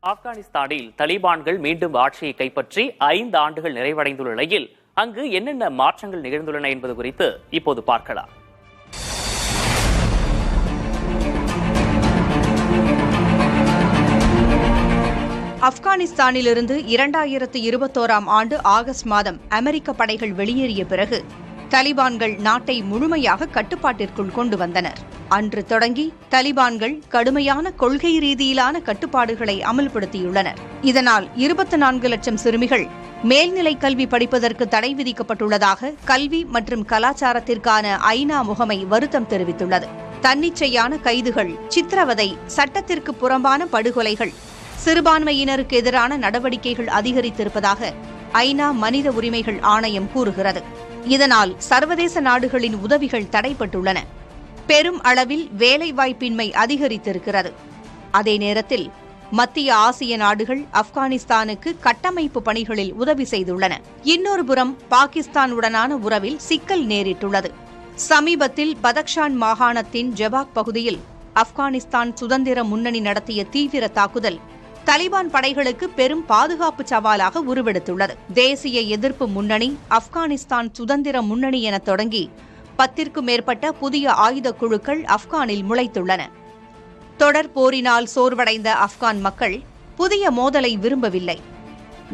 ஆப்கானிஸ்தானில் தலிபான்கள் மீண்டும் ஆட்சியை கைப்பற்றி 5 ஆண்டுகள் நிறைவடைந்துள்ள நிலையில் அங்கு என்னென்ன மாற்றங்கள் நிகழ்ந்துள்ளன என்பது குறித்து இப்போது பார்க்கலாம். ஆப்கானிஸ்தானிலிருந்து 2021ஆம் ஆண்டு ஆகஸ்ட் மாதம் அமெரிக்க படைகள் வெளியேறிய பிறகு தலிபான்கள் நாட்டை முழுமையாக கட்டுப்பாட்டிற்குள் கொண்டு வந்தனர். அன்று தொடங்கி தலிபான்கள் கடுமையான கொள்கை ரீதியிலான கட்டுப்பாடுகளை அமல்படுத்தியுள்ளனர். இதனால் 24 லட்சம் சிறுமிகள் மேல்நிலை கல்வி படிப்பதற்கு தடை விதிக்கப்பட்டுள்ளதாக கல்வி மற்றும் கலாச்சாரத்திற்கான ஐநா முகமை வருத்தம் தெரிவித்துள்ளது. தன்னிச்சையான கைதுகள், சித்திரவதை, சட்டத்திற்கு புறம்பான படுகொலைகள், சிறுபான்மையினருக்கு எதிரான நடவடிக்கைகள் அதிகரித்திருப்பதாக ஐநா மனித உரிமைகள் ஆணையம் கூறுகிறது. இதனால் சர்வதேச நாடுகளின் உதவிகள் தடைப்பட்டுள்ளன. பெரும் அளவில் வேலைவாய்ப்பின்மை அதிகரித்திருக்கிறது. அதே நேரத்தில் மத்திய ஆசிய நாடுகள் ஆப்கானிஸ்தானுக்கு கட்டமைப்பு பணிகளில் உதவி செய்துள்ளன. இன்னொரு புறம் பாகிஸ்தானுடனான உறவில் சிக்கல் நேரிட்டுள்ளது. சமீபத்தில் பதக்ஷான் மாகாணத்தின் ஜபாக் பகுதியில் ஆப்கானிஸ்தான் சுதந்திர முன்னணி நடத்திய தீவிர தாக்குதல் தலிபான் படைகளுக்கு பெரும் பாதுகாப்பு சவாலாக உருவெடுத்துள்ளது. தேசிய எதிர்ப்பு முன்னணி, ஆப்கானிஸ்தான் சுதந்திர முன்னணி என தொடங்கி 10க்கும் மேற்பட்ட புதிய ஆயுத குழுக்கள் ஆப்கானில் முளைத்துள்ளன. தொடர் போரினால் சோர்வடைந்த ஆப்கான் மக்கள் புதிய மோதலை விரும்பவில்லை.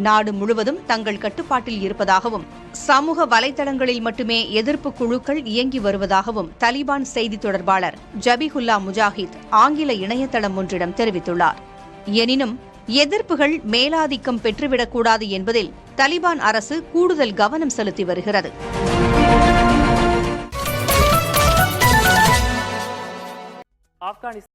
நாடு முழுவதும் தங்கள் கட்டுப்பாட்டில் இருப்பதாகவும் சமூக வலைதளங்களில் மட்டுமே எதிர்ப்பு குழுக்கள் இயங்கி வருவதாகவும் தலிபான் செய்தி தொடர்பாளர் ஜபிஹுல்லா முஜாஹித் ஆங்கில இணையதளம் ஒன்றிடம் தெரிவித்துள்ளார். எனினும் எதிர்ப்புகள் மேலாதிக்கம் பெற்றுவிடக்கூடாது என்பதில் தலிபான் அரசு கூடுதல் கவனம் செலுத்தி வருகிறது. ஆப்கானிஸ்தான்